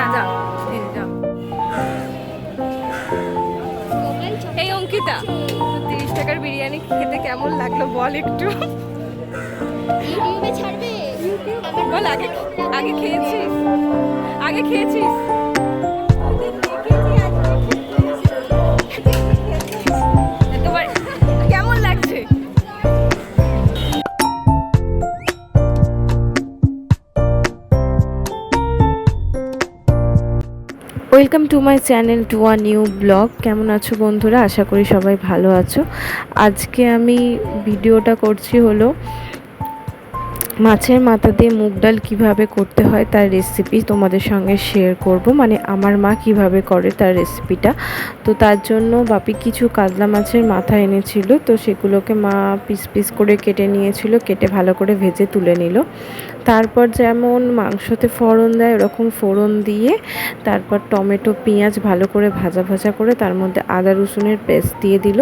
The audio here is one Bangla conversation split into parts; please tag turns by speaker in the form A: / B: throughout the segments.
A: যা যা যা। এই অঙ্কিতা, 30 টাকার বিরিয়ানি খেতে কেমন লাগলো বল একটু।
B: ইউটিউবে ছাড়বে?
A: বল, আগে আগে খেয়েছিস? আগে খেয়েছিস? তোমার কেমন লাগছে? Welcome to my channel, to a new blog. কেমন আছো বন্ধুরা? আশা করি সবাই ভালো আছো। আজকে আমি ভিডিওটা করছি হলো মাছের মাথা দিয়ে মুগ ডাল কীভাবে করতে হয় তার রেসিপি তোমাদের সঙ্গে শেয়ার করব। মানে আমার মা কিভাবে করে তার রেসিপিটা। তো তার জন্য বাপি কিছু কাতলা মাছের মাথা এনেছিল, তো সেগুলোকে মা পিস পিস করে কেটে নিয়েছিল, কেটে ভালো করে ভেজে তুলে নিল। তারপর যেমন মাংসতে ফোড়ন দেয় ওরকম ফোড়ন দিয়ে তারপর টমেটো পেঁয়াজ ভালো করে ভাজা ভাজা করে তার মধ্যে আদা রসুনের পেস্ট দিয়ে দিল।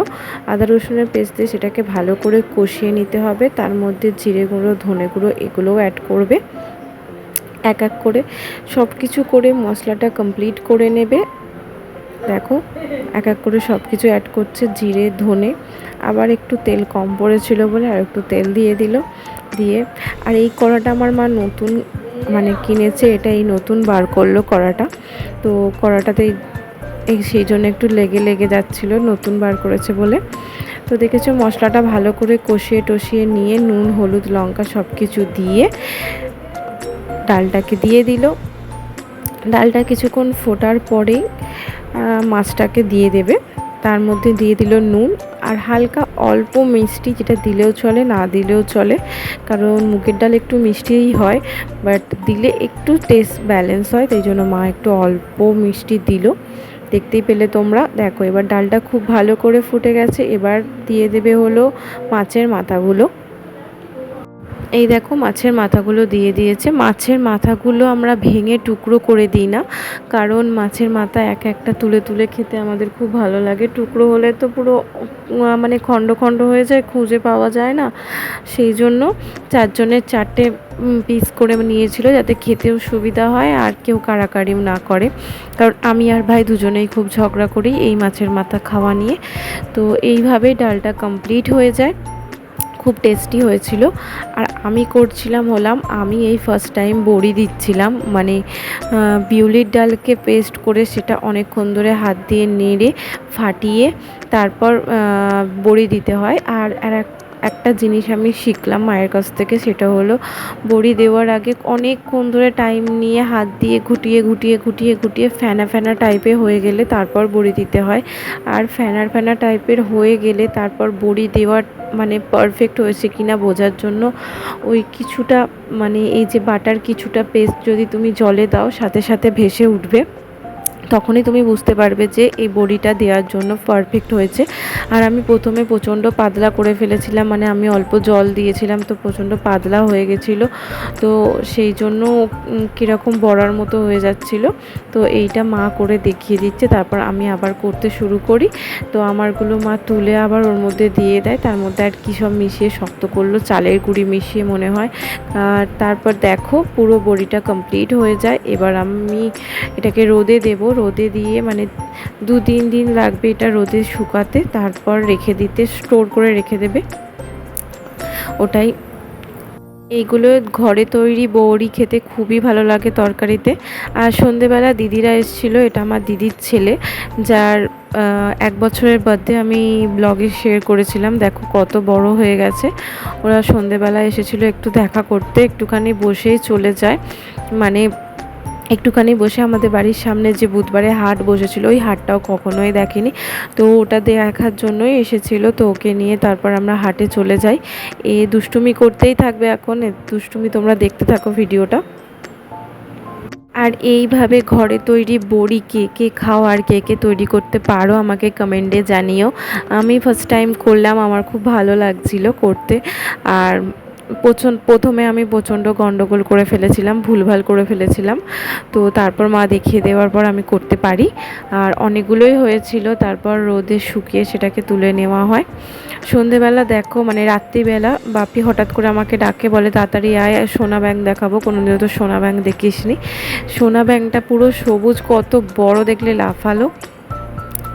A: আদা রসুনের পেস্ট দিয়ে সেটাকে ভালো করে কষিয়ে নিতে হবে। তার মধ্যে জিরে গুঁড়ো, ধনে গুঁড়ো এগুলোও অ্যাড করবে। এক এক করে সব কিছু করে মশলাটা কমপ্লিট করে নেবে। দেখো এক এক করে সব কিছু অ্যাড করছে, জিরে ধনে, আবার একটু তেল কম পড়েছিল বলে আর একটু তেল দিয়ে দিল। দিয়ে আর এই কড়াটা আমার মা নতুন মানে কিনেছে, এটা এই নতুন বার করলো কড়াটা। তো কড়াটাতে সেই জন্য একটু লেগে লেগে যাচ্ছিলো, নতুন বার করেছে বলে। তো দেখেছো মশলাটা ভালো করে কষিয়ে টষিয়ে নিয়ে নুন হলুদ লঙ্কা সব কিছু দিয়ে ডালটাকে দিয়ে দিল। ডালটা কিছুক্ষণ ফোটার পরেই মাছটাকে দিয়ে দেবে। তার মধ্যে দিয়ে দিল নুন আর হালকা অল্প মিষ্টি, যেটা দিলেও চলে না দিলেও চলে, কারণ মুগের ডাল একটু মিষ্টিই হয়, বাট দিলে একটু টেস্ট ব্যালেন্স হয়, তাই জন্য মা একটু অল্প মিষ্টি দিল। দেখতেই পেলে তোমরা। দেখো এবার ডালটা খুব ভালো করে ফুটে গেছে। এবার দিয়ে দেবে হলো মাছের মাথাগুলো। এই দেখো মাছের মাথাগুলো দিয়ে দিয়েছে। মাছের মাথাগুলো আমরা ভেঙে টুকরো করে দিই না, কারণ মাছের মাথা এক একটা তুলে তুলে খেতে আমাদের খুব ভালো লাগে। টুকরো হলে তো পুরো মানে খণ্ড খণ্ড হয়ে যায়, খুঁজে পাওয়া যায় না। সেই জন্য চারজনের চারটে পিস করে নিয়েছিল, যাতে খেতেও সুবিধা হয় আর কেউ কাড়াকাড়িও না করে, কারণ আমি আর ভাই দুজনেই খুব ঝগড়া করি এই মাছের মাথা খাওয়া নিয়ে। তো এইভাবেই ডালটা কমপ্লিট হয়ে যায়। খুব টেস্টি হয়েছিল। আর আমি করছিলাম আমি এই ফার্স্ট টাইম বড়ি দিচ্ছিলাম, মানে বিউলির ডালকে পেস্ট করে সেটা অনেকক্ষণ ধরে হাত দিয়ে নেড়ে ফাটিয়ে তারপর বড়ি দিতে হয়। আর একটা জিনিস আমি শিখলাম মায়ের কাছ থেকে, সেটা হলো বড়ি দেওয়ার আগে অনেকক্ষণ ধরে টাইম নিয়ে হাত দিয়ে ঘুটিয়ে ঘুটিয়ে ঘুটিয়ে ঘুটিয়ে ফেনা ফেনা টাইপের হয়ে গেলে তারপর বড়ি দিতে হয়। আর ফেনা ফেনা টাইপের হয়ে গেলে তারপর বড়ি দেওয়ার মানে পারফেক্ট হয়েছে কিনা বোঝার জন্য ওই কিছুটা মানে এই যে বাটার কিছুটা পেস্ট যদি তুমি জলে দাও সাথে সাথে ভেসে উঠবে, তখনই তুমি বুঝতে পারবে যে এই বড়িটা দেওয়ার জন্য পারফেক্ট হয়েছে। আর আমি প্রথমে প্রচণ্ড পাতলা করে ফেলেছিলাম, মানে আমি অল্প জল দিয়েছিলাম, তো প্রচণ্ড পাতলা হয়ে গেছিলো। তো সেই জন্য কীরকম বড়ার মতো হয়ে যাচ্ছিল। তো এইটা মা করে দেখিয়ে দিচ্ছে, তারপর আমি আবার করতে শুরু করি। তো আমারগুলো মা তুলে আবার ওর মধ্যে দিয়ে দেয়, তার মধ্যে আর কী সব মিশিয়ে শক্ত করলো, চালের গুঁড়ি মিশিয়ে মনে হয়। আর তারপর দেখো পুরো বড়িটা কমপ্লিট হয়ে যায়। এবার আমি এটাকে রোদে দেব, রোদে দিয়ে মানে 2-3 দিন লাগবে এটা রোদে শুকাতে, তারপর রেখে দিতে, স্টোর করে রেখে দেবে ওটাই। এইগুলো ঘরে তৈরি বড়ি খেতে খুবই ভালো লাগে তরকারিতে। আর সন্ধেবেলা দিদিরা এসেছিলো, এটা আমার দিদির ছেলে, যার 1 বছরের বার্থডে আমি ব্লগে শেয়ার করেছিলাম। দেখো কত বড় হয়ে গেছে। ওরা সন্ধেবেলা এসেছিলো একটু দেখা করতে, একটুখানি বসেই চলে যায়, মানে একটুখানি বসে আমাদের বাড়ির সামনে যে বুধবারে হাট বসেছিল ওই হাটটাও কখনোই দেখেনি, তো ওটা দেখার জন্যই এসেছিল। তো ওকে নিয়ে তারপর আমরা হাটে চলে যাই। দুষ্টুমি করতেই থাকবে এখন, দুষ্টুমি তোমরা দেখতে থাকো ভিডিওটা। আর এইভাবে ঘরে তৈরি বড়ি কে কে খাও আর কে কে তৈরি করতে পারো আমাকে কমেন্টে জানিও। আমি ফার্স্ট টাইম করলাম, আমার খুব ভালো লাগছিল করতে। আর প্রথমে আমি প্রচণ্ড গন্ডগোল করে ফেলেছিলাম, ভুলভাল করে ফেলেছিলাম। তো তারপর মা দেখিয়ে দেওয়ার পর আমি করতে পারি। আর অনেকগুলোই হয়েছিল, তারপর রোদে শুকিয়ে সেটাকে তুলে নেওয়া হয়। সন্ধেবেলা দেখো, মানে রাত্রিবেলা বাপি হঠাৎ করে আমাকে ডাকে, বলে তাড়াতাড়ি আয়, সোনা ব্যাঙ দেখাবো, কোনোদিনও তো সোনা ব্যাঙ দেখিসনি। সোনা ব্যাঙটা পুরো সবুজ, কত বড় দেখলে, লাফালো।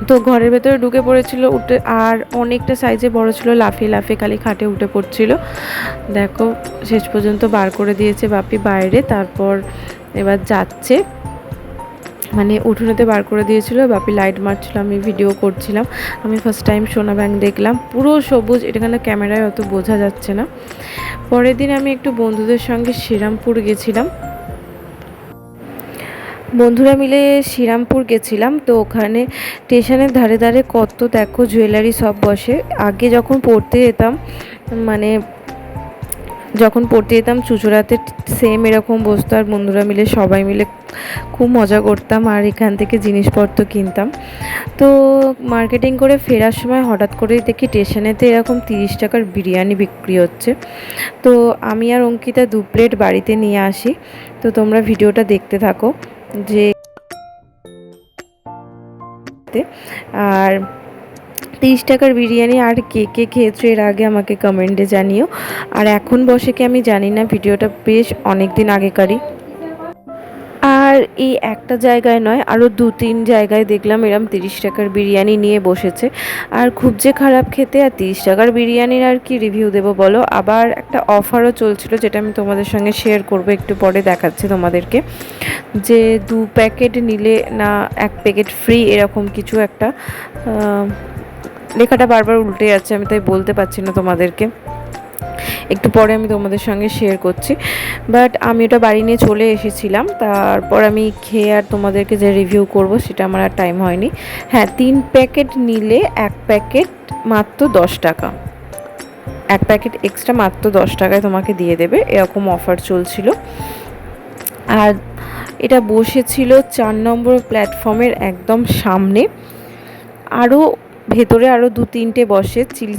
A: তো ঘরের ভেতরে ঢুকে পড়েছিল, উঠে, আর অনেকটা সাইজে বড় ছিল, লাফিয়ে লাফিয়ে খালি খাটে উঠে পড়ছিল। দেখো শেষ পর্যন্ত বার করে দিয়েছে বাপি বাইরে, তারপর এবার যাচ্ছে, মানে উঠোনেতে বার করে দিয়েছিল, বাপি লাইট মারছিল, আমি ভিডিও করছিলাম। আমি ফার্স্ট টাইম সোনা ব্যাঙ দেখলাম, পুরো সবুজ, এখানে ক্যামেরায় অত বোঝা যাচ্ছে না। পরের দিন আমি একটু বন্ধুদের সঙ্গে শ্রীরামপুর গেছিলাম, বন্ধুরা মিলে শ্রীরামপুর গেছিলাম। তো ওখানে স্টেশনের ধারে ধারে কত দেখো জুয়েলারি সব বসে। আগে যখন পড়তে যেতাম, মানে যখন পড়তে যেতাম চুঁচুড়াতে, সেম এরকম বসতো, আর বন্ধুরা মিলে সবাই মিলে খুব মজা করতাম আর এখান থেকে জিনিসপত্র কিনতাম। তো মার্কেটিং করে ফেরার সময় হঠাৎ করেই দেখি স্টেশনেতে এরকম 30 টাকার বিরিয়ানি বিক্রি হচ্ছে। তো আমি আর অঙ্কিতা 2 প্লেট বাড়িতে নিয়ে আসি। তো তোমরা ভিডিওটা দেখতে থাকো। যে আর 30 টাকার বিরিয়ানি আর কে কে খেয়েছো এর আগে আমাকে কমেন্টে জানিও। আর এখন বসে কি আমি জানি না, ভিডিওটা বেশ অনেক দিন আগেকারই। আর এই একটা জায়গায় নয়, আরও 2-3 জায়গায় দেখলাম এরম 30 টাকার বিরিয়ানি নিয়ে বসেছে। আর খুব যে খারাপ খেতে, আর 30 টাকার বিরিয়ানির আর কি রিভিউ দেবো বলো। আবার একটা অফারও চলছিল, যেটা আমি তোমাদের সঙ্গে শেয়ার করবো, একটু পরে দেখাচ্ছি তোমাদেরকে, যে 2 প্যাকেট নিলে না 1 প্যাকেট ফ্রি, এরকম কিছু একটা। লেখাটা বারবার উল্টে যাচ্ছে, আমি তাই বলতে পারছি না তোমাদেরকে, একটু পরে আমি তোমাদের সঙ্গে শেয়ার করছি। বাট আমি ওটা বাড়ি নিয়ে চলে এসেছিলাম, তারপর আমি খেয়ে আর তোমাদেরকে যে রিভিউ করব সেটা আমার আর টাইম হয়নি। হ্যাঁ, 3 প্যাকেট নিলে 1 প্যাকেট মাত্র 10 টাকা, 1 প্যাকেট এক্সট্রা মাত্র 10 টাকায় তোমাকে দিয়ে দেবে, এরকম অফার চলছিল। আর এটা বসেছিল 4 নম্বর প্ল্যাটফর্মের একদম সামনে, আরও ভেতরে আরও 2-3টে বসে। চিলি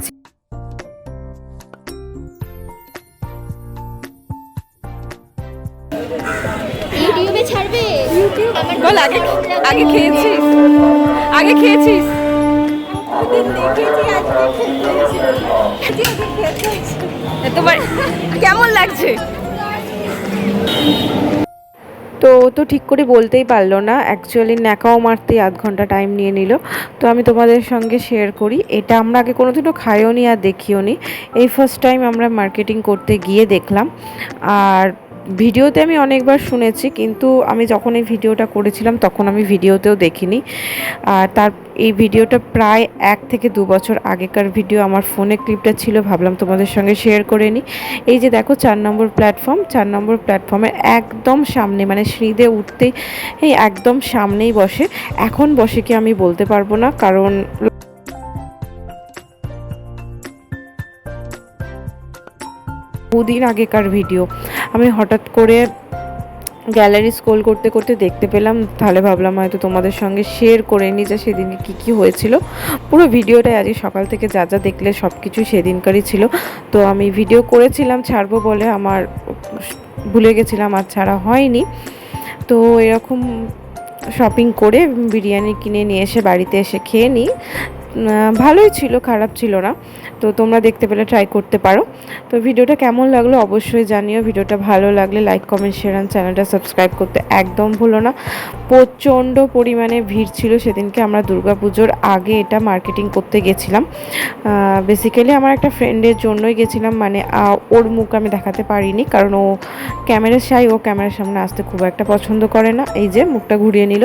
B: ইউটিউবে ছাড়বে? আমার
A: বল, আগে আগে খেয়েছিস, আগে খেয়েছিস? তোমার কেমন লাগছে? তো ও তো ঠিক করে বলতেই পারলো না, অ্যাকচুয়ালি ন্যাকাও মারতেই 1/2 ঘন্টা টাইম নিয়ে নিল। তো আমি তোমাদের সঙ্গে শেয়ার করি, এটা আমরা আগে কোনোদিনও খাইও নি আর দেখিও নি, এই ফার্স্ট টাইম আমরা মার্কেটিং করতে গিয়ে দেখলাম। আর ভিডিওতে আমি অনেকবার শুনেছি, কিন্তু আমি যখন এই ভিডিওটা করেছিলাম তখন আমি ভিডিওতেও দেখিনি। আর এই ভিডিওটা প্রায় 1 থেকে 2 বছর আগেকার ভিডিও, আমার ফোনে ক্লিপটা ছিল, ভাবলাম তোমাদের সঙ্গে শেয়ার করে নিই। এই যে দেখো 4 নম্বর প্ল্যাটফর্ম, 4 নম্বর প্ল্যাটফর্মের একদম সামনে, মানে সিঁড়িতে উঠতেই এই একদম সামনেই বসে। এখন বসে কি আমি বলতে পারবো না, কারণ বহুদিন আগেকার ভিডিও। আমি হঠাৎ করে গ্যালারি স্ক্রোল করতে করতে দেখতে পেলাম, তাহলে ভাবলাম হয়তো তোমাদের সঙ্গে শেয়ার করে নিই যে সেদিনকে কী হয়েছিল। পুরো ভিডিওটাই আজকে সকাল থেকে যা যা দেখলে সব কিছু সেদিনকারই ছিল। তো আমি ভিডিও করেছিলাম ছাড়বো বলে, আমার ভুলে গেছিলাম আর ছাড়া হয়নি। তো এরকম শপিং করে বিরিয়ানি কিনে নিয়ে এসে বাড়িতে এসে খেয়ে নিই। ভালোই ছিল, খারাপ ছিল না। তো তোমরা দেখতে পেলে ট্রাই করতে পারো। তো ভিডিওটা কেমন লাগলো অবশ্যই জানিও। ভিডিওটা ভালো লাগলে লাইক, কমেন্ট, শেয়ার আর চ্যানেলটা সাবস্ক্রাইব করতে একদম ভুলো না। প্রচণ্ড পরিমাণে ভিড় ছিল সেদিনকে, আমরা দুর্গাপুজোর আগে এটা মার্কেটিং করতে গেছিলাম। বেসিক্যালি আমার একটা ফ্রেন্ডের জন্যই গেছিলাম, মানে ওর মুখ আমি দেখাতে পারিনি, কারণ ও ক্যামেরা শাই, ও ক্যামেরার সামনে আসতে খুব একটা পছন্দ করে না। এই যে মুখটা ঘুরিয়ে নিল,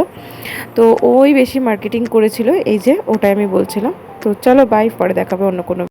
A: তো ওই বেশি মার্কেটিং করেছিল, এই যে ওটাই আমি বলছিলাম। তো চলো বাই, পরে দেখাবে অন্য কোনো